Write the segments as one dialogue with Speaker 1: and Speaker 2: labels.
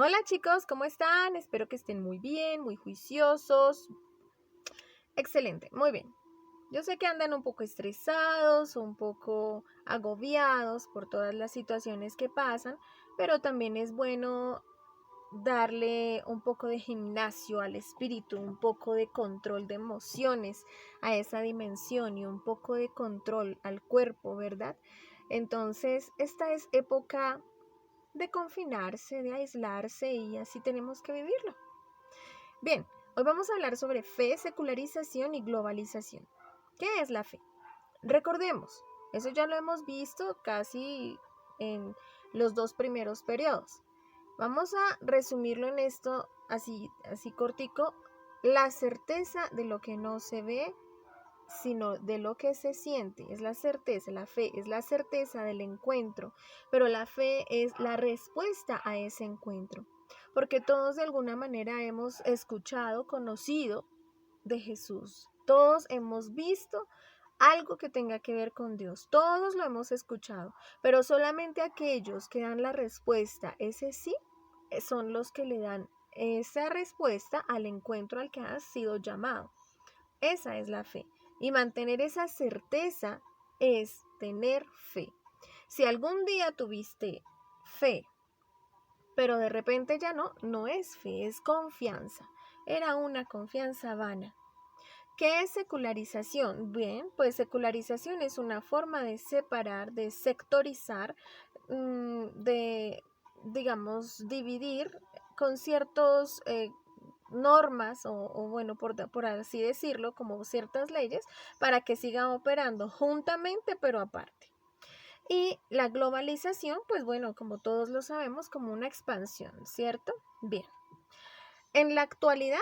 Speaker 1: Hola chicos, ¿cómo están? Espero que estén muy bien, muy juiciosos. Excelente, muy bien. Yo sé que andan un poco estresados, un poco agobiados por todas las situaciones que pasan, pero también es bueno darle un poco de gimnasio al espíritu, un poco de control de emociones a esa dimensión y un poco de control al cuerpo, ¿verdad? Entonces, esta es época de confinarse, de aislarse y así tenemos que vivirlo. Bien, hoy vamos a hablar sobre fe, secularización y globalización. ¿Qué es la fe? Recordemos, eso ya lo hemos visto casi en los dos primeros periodos. Vamos a resumirlo en esto así cortico. La certeza de lo que no se ve, sino de lo que se siente. Es la certeza, la fe es la certeza del encuentro, pero la fe es la respuesta a ese encuentro. Porque todos de alguna manera hemos escuchado, conocido de Jesús. Todos hemos visto algo que tenga que ver con Dios. Todos lo hemos escuchado, pero solamente aquellos que dan la respuesta, ese sí, son los que le dan esa respuesta al encuentro al que has sido llamado. Esa es la fe. Y mantener esa certeza es tener fe. Si algún día tuviste fe, pero de repente ya no es fe, es confianza. Era una confianza vana. ¿Qué es secularización? Bien, pues secularización es una forma de separar, de sectorizar, de, digamos, dividir con ciertos normas o bueno, por así decirlo, como ciertas leyes, para que sigan operando juntamente pero aparte. Y la globalización, pues bueno, como todos lo sabemos, como una expansión, ¿cierto? Bien. En la actualidad,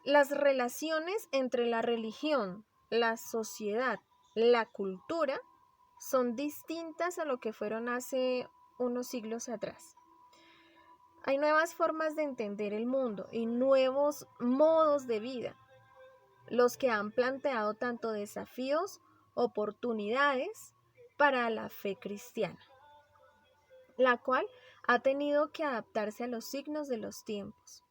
Speaker 1: las relaciones entre la religión, la sociedad, la cultura son distintas a lo que fueron hace unos siglos atrás. Hay nuevas formas de entender el mundo y nuevos modos de vida, los que han planteado tanto desafíos, oportunidades para la fe cristiana, la cual ha tenido que adaptarse a los signos de los tiempos.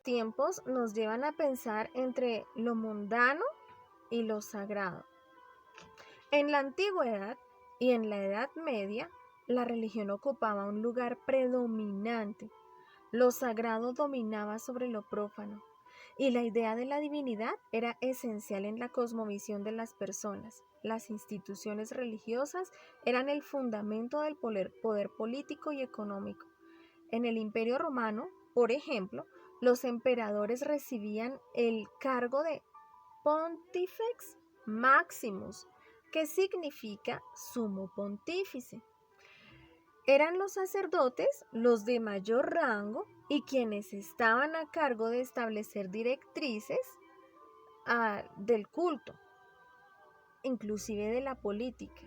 Speaker 1: Tiempos nos llevan a pensar entre lo mundano y lo sagrado. En la antigüedad y en la Edad Media, la religión ocupaba un lugar predominante. Lo sagrado dominaba sobre lo profano y la idea de la divinidad era esencial en la cosmovisión de las personas. Las instituciones religiosas eran el fundamento del poder político y económico. En el Imperio Romano, por ejemplo, los emperadores recibían el cargo de Pontifex Maximus, que significa sumo pontífice. Eran los sacerdotes los de mayor rango y quienes estaban a cargo de establecer directrices del culto, inclusive de la política.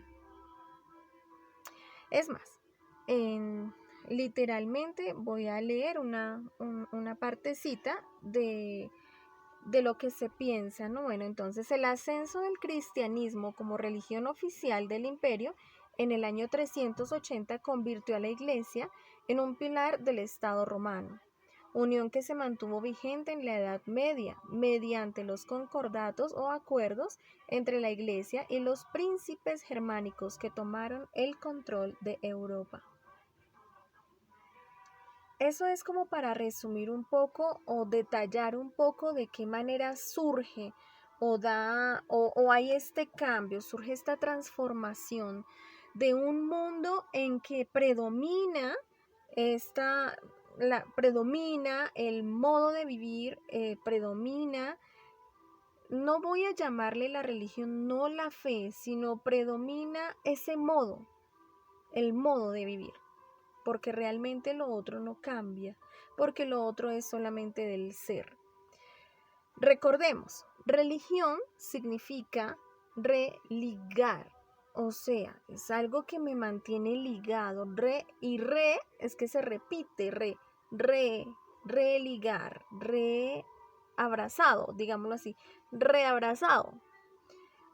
Speaker 1: Es más, literalmente voy a leer una partecita de lo que se piensa, ¿no? Bueno, entonces el ascenso del cristianismo como religión oficial del imperio en el año 380 convirtió a la iglesia en un pilar del Estado romano, unión que se mantuvo vigente en la Edad Media mediante los concordatos o acuerdos entre la iglesia y los príncipes germánicos que tomaron el control de Europa. Eso es como para resumir un poco o detallar un poco de qué manera surge o hay este cambio, surge esta transformación de un mundo en que predomina predomina el modo de vivir, predomina, no voy a llamarle la religión, no la fe, sino predomina ese modo, el modo de vivir. Porque realmente lo otro no cambia, porque lo otro es solamente del ser. Recordemos, religión significa religar, o sea, es algo que me mantiene ligado, y es que se repite, religar, reabrazado, digámoslo así, reabrazado.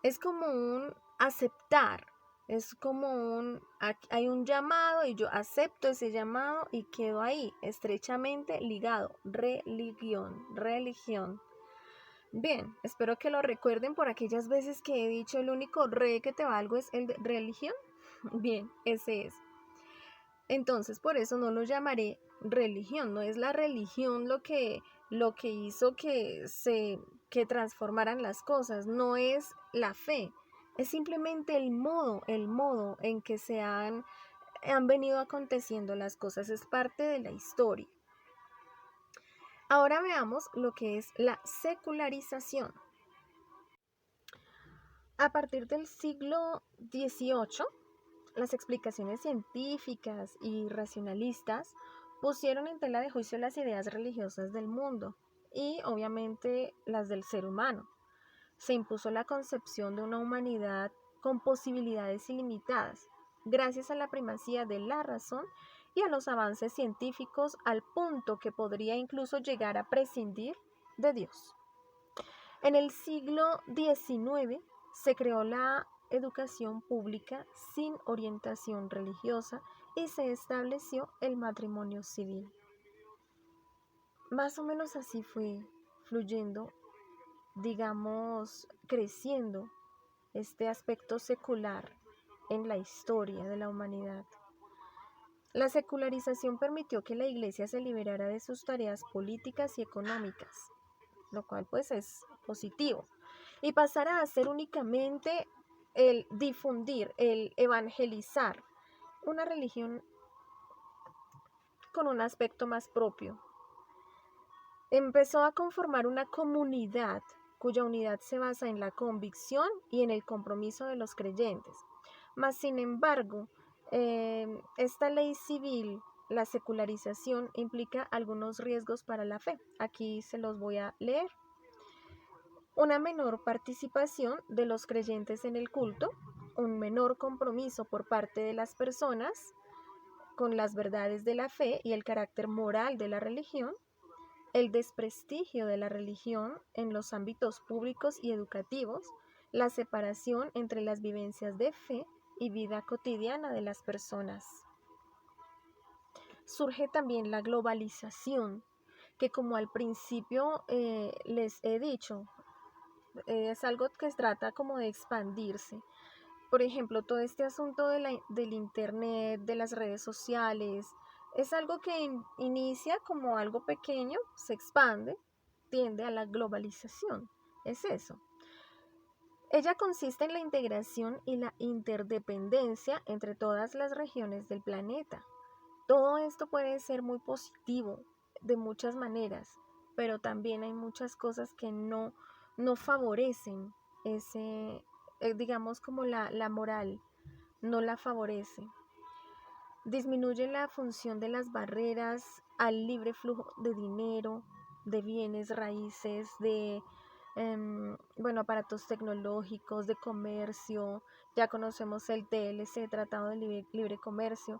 Speaker 1: Es como un aceptar, Es como hay un llamado y yo acepto ese llamado y quedo ahí, estrechamente ligado. Religión. Bien, espero que lo recuerden por aquellas veces que he dicho el único re que te valgo es el de religión. Bien, ese es. Entonces, por eso no lo llamaré religión, no es la religión lo que hizo que transformaran las cosas, no es la fe, es simplemente el modo en que han venido aconteciendo las cosas, es parte de la historia. Ahora veamos lo que es la secularización. A partir del siglo XVIII, las explicaciones científicas y racionalistas pusieron en tela de juicio las ideas religiosas del mundo y obviamente las del ser humano. Se impuso la concepción de una humanidad con posibilidades ilimitadas, gracias a la primacía de la razón y a los avances científicos al punto que podría incluso llegar a prescindir de Dios. En el siglo XIX se creó la educación pública sin orientación religiosa y se estableció el matrimonio civil. Más o menos así fue fluyendo, digamos, creciendo este aspecto secular en la historia de la humanidad. La secularización permitió que la Iglesia se liberara de sus tareas políticas y económicas, lo cual pues es positivo, y pasara a ser únicamente el difundir, el evangelizar una religión con un aspecto más propio. Empezó a conformar una comunidad cuya unidad se basa en la convicción y en el compromiso de los creyentes. Mas, sin embargo, esta ley civil, la secularización, implica algunos riesgos para la fe. Aquí se los voy a leer. Una menor participación de los creyentes en el culto, un menor compromiso por parte de las personas con las verdades de la fe y el carácter moral de la religión, el desprestigio de la religión en los ámbitos públicos y educativos, la separación entre las vivencias de fe y vida cotidiana de las personas. Surge también la globalización, que como al principio les he dicho, es algo que trata como de expandirse. Por ejemplo, todo este asunto del internet, de las redes sociales, es algo que inicia como algo pequeño, se expande, tiende a la globalización. Es eso. Ella consiste en la integración y la interdependencia entre todas las regiones del planeta. Todo esto puede ser muy positivo de muchas maneras, pero también hay muchas cosas que no favorecen digamos como la moral, no la favorece. Disminuye la función de las barreras al libre flujo de dinero, de bienes raíces, de aparatos tecnológicos, de comercio. Ya conocemos el TLC, Tratado de Libre Comercio.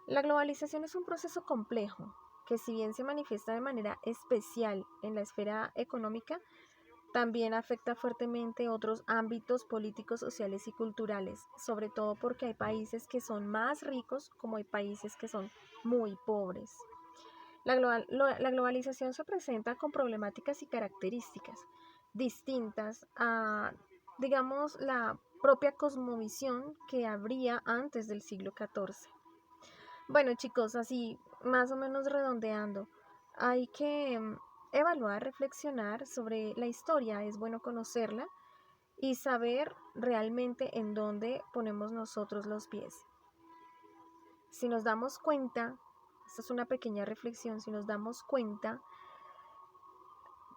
Speaker 1: La globalización es un proceso complejo que, si bien se manifiesta de manera especial en la esfera económica, también afecta fuertemente otros ámbitos políticos, sociales y culturales, sobre todo porque hay países que son más ricos como hay países que son muy pobres. La globalización se presenta con problemáticas y características distintas a, digamos, la propia cosmovisión que habría antes del siglo XIV. Bueno, chicos, así más o menos redondeando, hay que evaluar, reflexionar sobre la historia, es bueno conocerla y saber realmente en dónde ponemos nosotros los pies. Si nos damos cuenta, esta es una pequeña reflexión, si nos damos cuenta,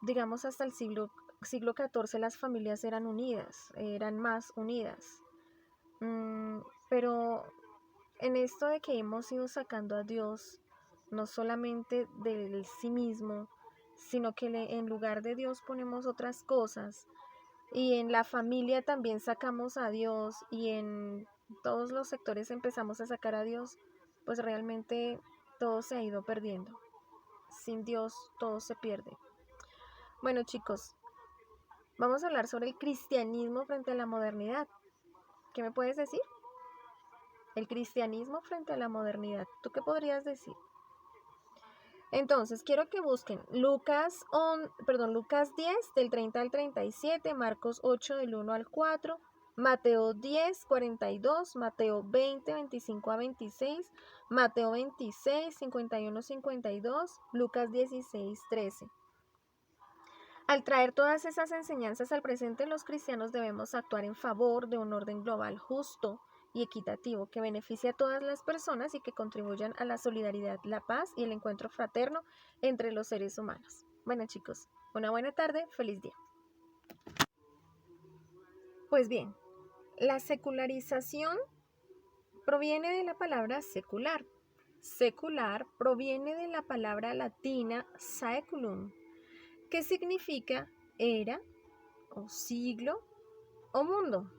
Speaker 1: digamos hasta el siglo XIV las familias eran unidas, eran más unidas, pero en esto de que hemos ido sacando a Dios, no solamente del sí mismo, sino que en lugar de Dios ponemos otras cosas, y en la familia también sacamos a Dios, y en todos los sectores empezamos a sacar a Dios, pues realmente todo se ha ido perdiendo. Sin Dios todo se pierde. Bueno, chicos, vamos a hablar sobre el cristianismo frente a la modernidad. ¿Qué me puedes decir? El cristianismo frente a la modernidad. ¿Tú qué podrías decir? Entonces, quiero que busquen Lucas 10 del 30 al 37, Marcos 8 del 1 al 4, Mateo 10, 42, Mateo 20, 25 a 26, Mateo 26, 51, 52, Lucas 16, 13. Al traer todas esas enseñanzas al presente, los cristianos debemos actuar en favor de un orden global justo y equitativo que beneficie a todas las personas y que contribuyan a la solidaridad, la paz y el encuentro fraterno entre los seres humanos. Bueno, chicos, una buena tarde, feliz día. Pues bien, la secularización proviene de la palabra secular. Secular proviene de la palabra latina saeculum, que significa era o siglo o mundo.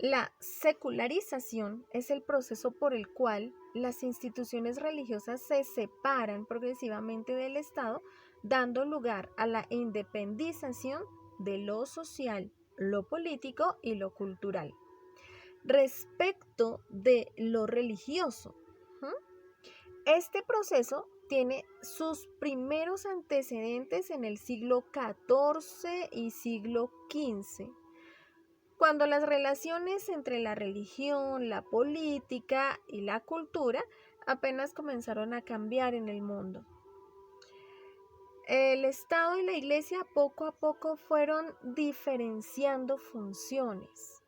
Speaker 1: La secularización es el proceso por el cual las instituciones religiosas se separan progresivamente del Estado, dando lugar a la independización de lo social, lo político y lo cultural. Respecto de lo religioso, este proceso tiene sus primeros antecedentes en el siglo XIV y siglo XV, cuando las relaciones entre la religión, la política y la cultura apenas comenzaron a cambiar en el mundo. El Estado y la Iglesia poco a poco fueron diferenciando funciones.